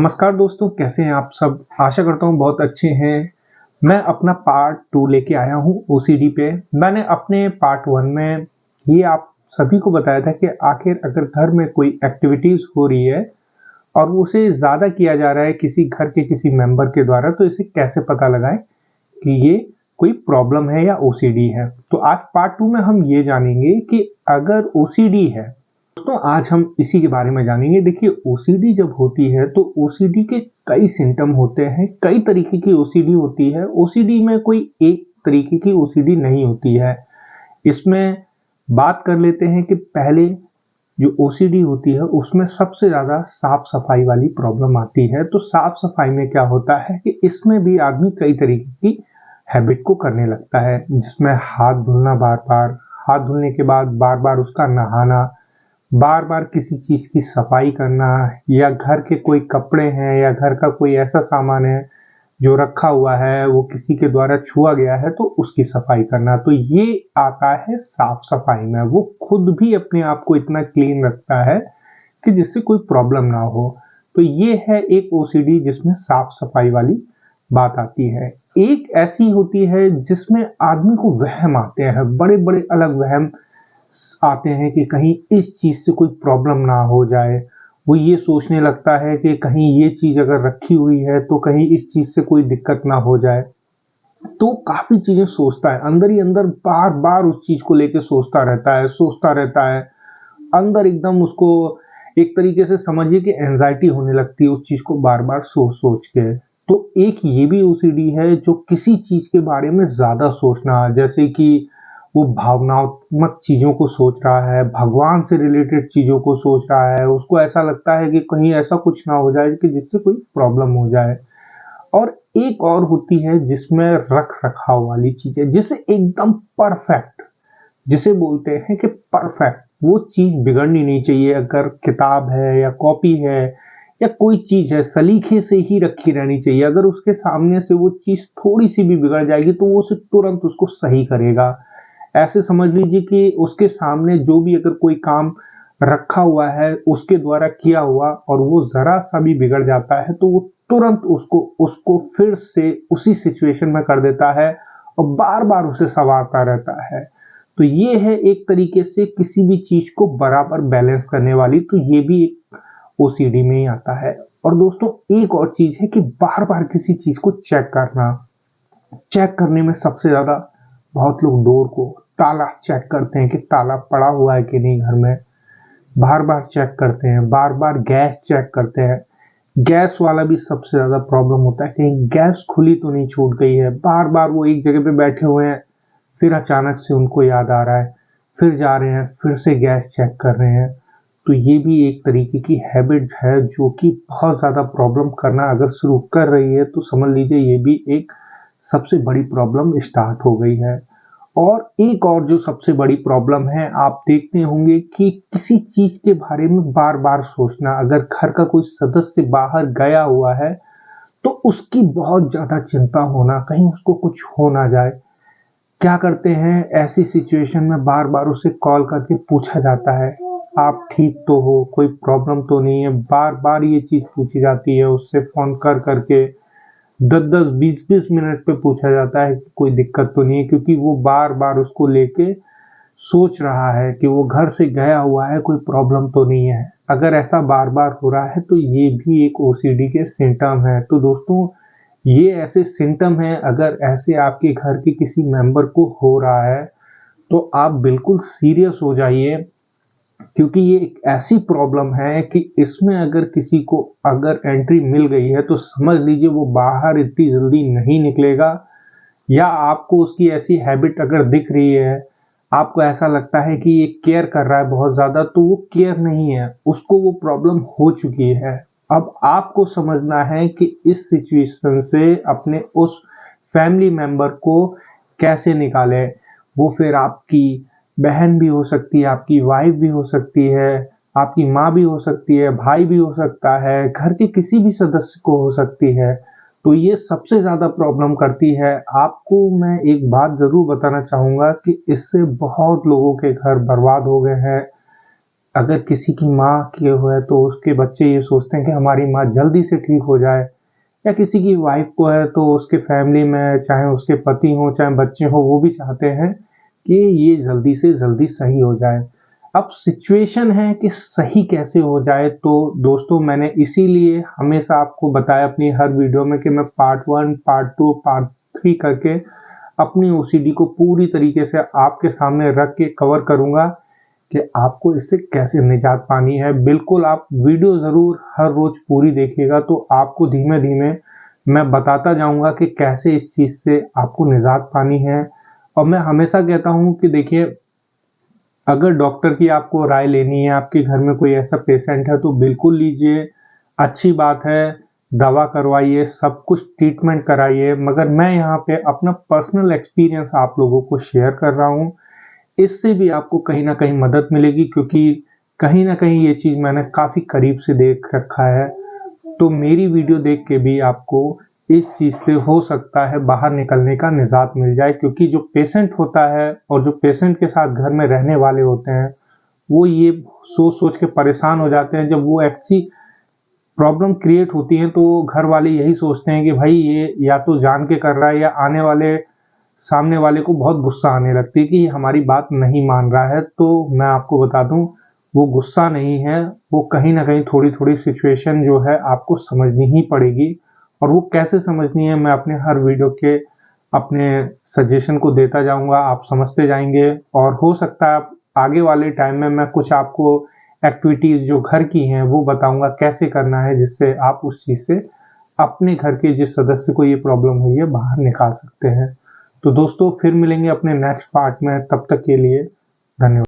नमस्कार दोस्तों, कैसे हैं आप सब। आशा करता हूँ बहुत अच्छे हैं। मैं अपना पार्ट 2 लेके आया हूँ ओसीडी पे। मैंने अपने पार्ट 1 में ये आप सभी को बताया था कि आखिर अगर घर में कोई एक्टिविटीज हो रही है और उसे ज़्यादा किया जा रहा है किसी घर के किसी मेंबर के द्वारा, तो इसे कैसे पता लगाएं कि ये कोई प्रॉब्लम है या ओसीडी है। तो आज पार्ट 2 में हम ये जानेंगे कि अगर ओसीडी है तो आज हम इसी के बारे में जानेंगे। देखिए, ओसीडी जब होती है तो ओसीडी के कई सिम्टम होते हैं, कई तरीके की ओसीडी होती है। ओसीडी में कोई एक तरीके की ओसीडी नहीं होती है। इसमें बात कर लेते हैं कि पहले जो ओसीडी होती है उसमें सबसे ज़्यादा साफ सफाई वाली प्रॉब्लम आती है। तो साफ सफाई में क्या होता है कि इसमें भी आदमी कई तरीके की हैबिट को करने लगता है, जिसमें हाथ धुलना, बार बार हाथ धुलने के बाद बार बार उसका नहाना, बार बार किसी चीज की सफाई करना, या घर के कोई कपड़े हैं या घर का कोई ऐसा सामान है जो रखा हुआ है वो किसी के द्वारा छुआ गया है तो उसकी सफाई करना। तो ये आता है साफ सफाई में। वो खुद भी अपने आप को इतना क्लीन रखता है कि जिससे कोई प्रॉब्लम ना हो। तो ये है एक ओसीडी जिसमें साफ सफाई वाली बात आती है। एक ऐसी होती है जिसमें आदमी को वहम आते हैं, बड़े बड़े अलग वहम आते हैं कि कहीं इस चीज से कोई प्रॉब्लम ना हो जाए। वो ये सोचने लगता है कि कहीं ये चीज अगर रखी हुई है तो कहीं इस चीज से कोई दिक्कत ना हो जाए। तो काफी चीजें सोचता है, अंदर ही अंदर बार बार उस चीज को लेके सोचता रहता है। अंदर एकदम उसको एक तरीके से समझिए कि एंजाइटी होने लगती है उस चीज को बार बार सोच सोच के। तो एक ये भी ओसीडी है जो किसी चीज के बारे में ज्यादा सोचना, जैसे कि वो भावनात्मक चीजों को सोच रहा है, भगवान से रिलेटेड चीजों को सोच रहा है। उसको ऐसा लगता है कि कहीं ऐसा कुछ ना हो जाए कि जिससे कोई प्रॉब्लम हो जाए। और एक और होती है जिसमें रख रखाव वाली चीजें, जिसे एकदम परफेक्ट, जिसे बोलते हैं कि परफेक्ट, वो चीज बिगड़नी नहीं चाहिए। अगर किताब है या कॉपी है या कोई चीज है, सलीके से ही रखी रहनी चाहिए। अगर उसके सामने से वो चीज थोड़ी सी भी बिगड़ जाएगी तो वो उसे तुरंत उसको सही करेगा। ऐसे समझ लीजिए कि उसके सामने जो भी अगर कोई काम रखा हुआ है उसके द्वारा किया हुआ और वो जरा सा भी बिगड़ जाता है तो वो तुरंत उसको उसको फिर से उसी सिचुएशन में कर देता है और बार बार उसे संवारता रहता है। तो ये है एक तरीके से किसी भी चीज को बराबर बैलेंस करने वाली। तो ये भी एक ओसीडी में ही आता है। और दोस्तों, एक और चीज है कि बार बार किसी चीज को चेक करना। चेक करने में सबसे ज्यादा बहुत लोग डोर को, ताला चेक करते हैं कि ताला पड़ा हुआ है कि नहीं घर में। बार बार चेक करते हैं, बार बार गैस चेक करते हैं। गैस वाला भी सबसे ज्यादा प्रॉब्लम होता है, कहीं गैस खुली तो नहीं छूट गई है। बार बार वो एक जगह पे बैठे हुए हैं, फिर अचानक से उनको याद आ रहा है, फिर जा रहे हैं, फिर से गैस चेक कर रहे हैं। तो ये भी एक तरीके की हैबिट है जो कि बहुत ज्यादा प्रॉब्लम करना अगर शुरू कर रही है तो समझ लीजिए ये भी एक सबसे बड़ी प्रॉब्लम स्टार्ट हो गई है। और एक और जो सबसे बड़ी प्रॉब्लम है, आप देखते होंगे कि किसी चीज के बारे में बार बार सोचना। अगर घर का कोई सदस्य बाहर गया हुआ है तो उसकी बहुत ज्यादा चिंता होना, कहीं उसको कुछ हो ना जाए। क्या करते हैं ऐसी सिचुएशन में, बार बार उसे कॉल करके पूछा जाता है, आप ठीक तो हो, कोई प्रॉब्लम तो नहीं है। बार बार ये चीज पूछी जाती है उससे, फोन कर करके 10-10, 20-20 मिनट पे पूछा जाता है कि कोई दिक्कत तो नहीं है, क्योंकि वो बार बार उसको लेके सोच रहा है कि वो घर से गया हुआ है, कोई प्रॉब्लम तो नहीं है। अगर ऐसा बार बार हो रहा है तो ये भी एक ओसीडी के सिम्टम है। तो दोस्तों, ये ऐसे सिम्टम हैं, अगर ऐसे आपके घर के किसी मेंबर को हो रहा है तो आप बिल्कुल सीरियस हो जाइए, क्योंकि ये एक ऐसी प्रॉब्लम है कि इसमें अगर किसी को अगर एंट्री मिल गई है तो समझ लीजिए वो बाहर इतनी जल्दी नहीं निकलेगा। या आपको उसकी ऐसी हैबिट अगर दिख रही है, आपको ऐसा लगता है कि ये केयर कर रहा है बहुत ज्यादा, तो वो केयर नहीं है, उसको वो प्रॉब्लम हो चुकी है। अब आपको समझना है कि इस सिचुएशन से अपने उस फैमिली मेंबर को कैसे निकाले। वो फिर आपकी बहन भी हो सकती है, आपकी वाइफ भी हो सकती है, आपकी माँ भी हो सकती है, भाई भी हो सकता है, घर के किसी भी सदस्य को हो सकती है। तो ये सबसे ज्यादा प्रॉब्लम करती है। आपको मैं एक बात जरूर बताना चाहूंगा कि इससे बहुत लोगों के घर बर्बाद हो गए हैं। अगर किसी की माँ की है तो उसके बच्चे ये सोचते हैं कि हमारी माँ जल्दी से ठीक हो जाए, या किसी की वाइफ को है तो उसके फैमिली में चाहे उसके पति हो चाहे बच्चे हो वो भी चाहते हैं कि ये जल्दी से जल्दी सही हो जाए। अब सिचुएशन है कि सही कैसे हो जाए, तो दोस्तों मैंने इसीलिए हमेशा आपको बताया अपनी हर वीडियो में कि मैं पार्ट 1, पार्ट 2, पार्ट 3 करके अपनी ओसीडी को पूरी तरीके से आपके सामने रख के कवर करूंगा कि आपको इससे कैसे निजात पानी है। बिल्कुल आप वीडियो ज़रूर हर रोज़ पूरी देखिएगा, तो आपको धीमे-धीमे मैं बताता जाऊँगा कि कैसे इस चीज़ से आपको निजात पानी है। और मैं हमेशा कहता हूँ कि देखिए, अगर डॉक्टर की आपको राय लेनी है, आपके घर में कोई ऐसा पेशेंट है तो बिल्कुल लीजिए, अच्छी बात है, दवा करवाइए, सब कुछ ट्रीटमेंट कराइए। मगर मैं यहाँ पे अपना पर्सनल एक्सपीरियंस आप लोगों को शेयर कर रहा हूँ। इससे भी आपको कहीं न कहीं मदद मिलेगी, क्योंकि कहीं न कहीं ये चीज़ मैंने काफ़ी करीब से देख रखा है। तो मेरी वीडियो देख के भी आपको इस चीज़ से हो सकता है बाहर निकलने का निजात मिल जाए, क्योंकि जो पेशेंट होता है और जो पेशेंट के साथ घर में रहने वाले होते हैं, वो ये सोच-सोच के परेशान हो जाते हैं। जब वो ऐसी प्रॉब्लम क्रिएट होती है तो घर वाले यही सोचते हैं कि भाई ये या तो जान के कर रहा है, या आने वाले सामने वाले को बहुत गुस्सा आने लगती है कि ये हमारी बात नहीं मान रहा है। तो मैं आपको बता दूं, वो गुस्सा नहीं है, वो कहीं ना कहीं थोड़ी थोड़ी सिचुएशन जो है आपको समझनी ही पड़ेगी। और वो कैसे समझनी है मैं अपने हर वीडियो के अपने सजेशन को देता जाऊंगा, आप समझते जाएंगे। और हो सकता है आगे वाले टाइम में मैं कुछ आपको एक्टिविटीज जो घर की हैं वो बताऊंगा कैसे करना है, जिससे आप उस चीज से अपने घर के जिस सदस्य को ये प्रॉब्लम हुई है बाहर निकाल सकते हैं। तो दोस्तों फिर मिलेंगे अपने नेक्स्ट पार्ट में, तब तक के लिए धन्यवाद।